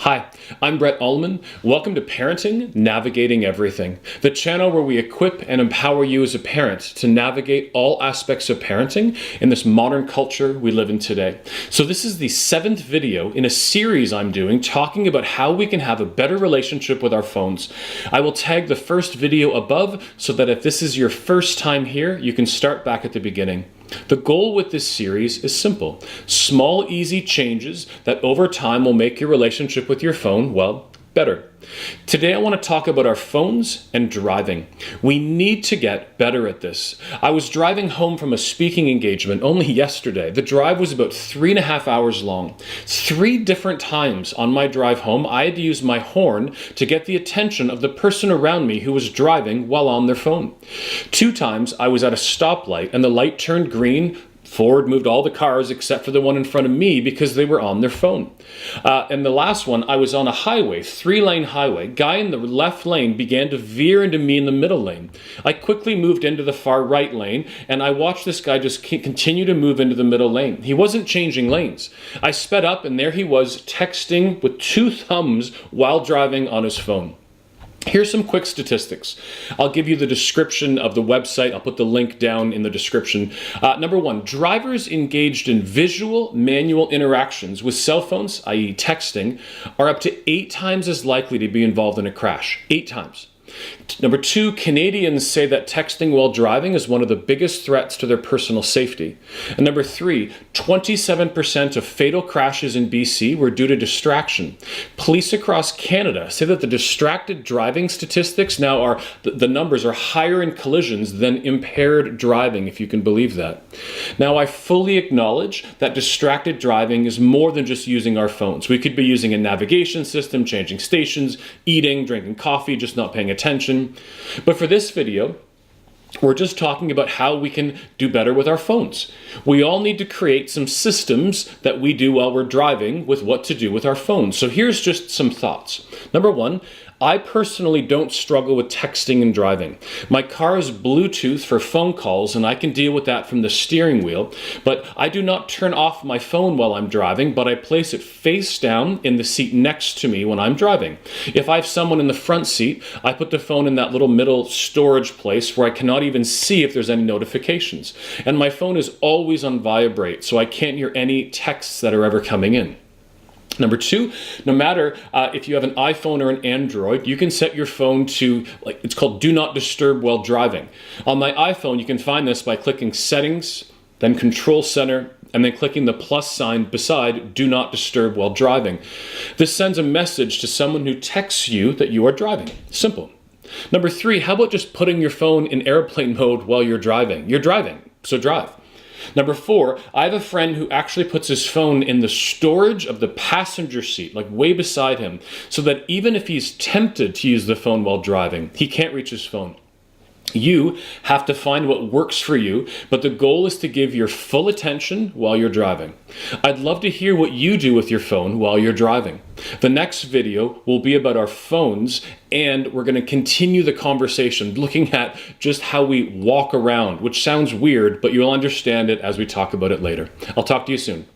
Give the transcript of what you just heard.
Hi, I'm Brett Ullman. Welcome to Parenting, Navigating Everything, the channel where we equip and empower you as a parent to navigate all aspects of parenting in this modern culture we live in today. So this is the 7th video in a series I'm doing talking about how we can have a better relationship with our phones. I will tag the first video above so that if this is your first time here, you can start back at the beginning. The goal with this series is simple. Small, easy changes that over time will make your relationship with your phone, well, better. Today I want to talk about our phones and driving. We need to get better at this. I was driving home from a speaking engagement only yesterday. The drive was about 3.5 hours long. 3 different times on my drive home, I had to use my horn to get the attention of the person around me who was driving while on their phone. 2 times I was at a stoplight and the light turned green. Ford moved all the cars except for the one in front of me because they were on their phone. And the last one, I was on a highway, 3-lane highway. Guy in the left lane began to veer into me in the middle lane. I quickly moved into the far right lane, and I watched this guy just continue to move into the middle lane. He wasn't changing lanes. I sped up, and there he was texting with 2 thumbs while driving on his phone. Here's some quick statistics. I'll give you the description of the website. I'll put the link down in the description. Number 1, drivers engaged in visual manual interactions with cell phones, i.e. texting, are up to 8 times as likely to be involved in a crash. 8 times. Number 2, Canadians say that texting while driving is one of the biggest threats to their personal safety. And number 3, 27% of fatal crashes in BC were due to distraction. Police across Canada say that the distracted driving statistics now are, the numbers are higher in collisions than impaired driving, if you can believe that. Now, I fully acknowledge that distracted driving is more than just using our phones. We could be using a navigation system, changing stations, eating, drinking coffee, just not paying attention. But for this video, we're just talking about how we can do better with our phones. We all need to create some systems that we do while we're driving with what to do with our phones. So here's just some thoughts. Number 1, I personally don't struggle with texting and driving. My car is Bluetooth for phone calls and I can deal with that from the steering wheel, but I do not turn off my phone while I'm driving, but I place it face down in the seat next to me when I'm driving. If I have someone in the front seat, I put the phone in that little middle storage place where I cannot even see if there's any notifications. And my phone is always on vibrate, so I can't hear any texts that are ever coming in. Number 2, no matter if you have an iPhone or an Android, you can set your phone to, it's called Do Not Disturb while driving. On my iPhone, you can find this by clicking Settings, then Control Center, and then clicking the plus sign beside Do Not Disturb while driving. This sends a message to someone who texts you that you are driving. Simple. Number 3, how about just putting your phone in airplane mode while you're driving? You're driving, so drive. Number 4, I have a friend who actually puts his phone in the storage of the passenger seat, like way beside him, so that even if he's tempted to use the phone while driving, he can't reach his phone. You have to find what works for you, but the goal is to give your full attention while you're driving. I'd love to hear what you do with your phone while you're driving. The next video will be about our phones, and we're going to continue the conversation looking at just how we walk around, which sounds weird, but you'll understand it as we talk about it later. I'll talk to you soon.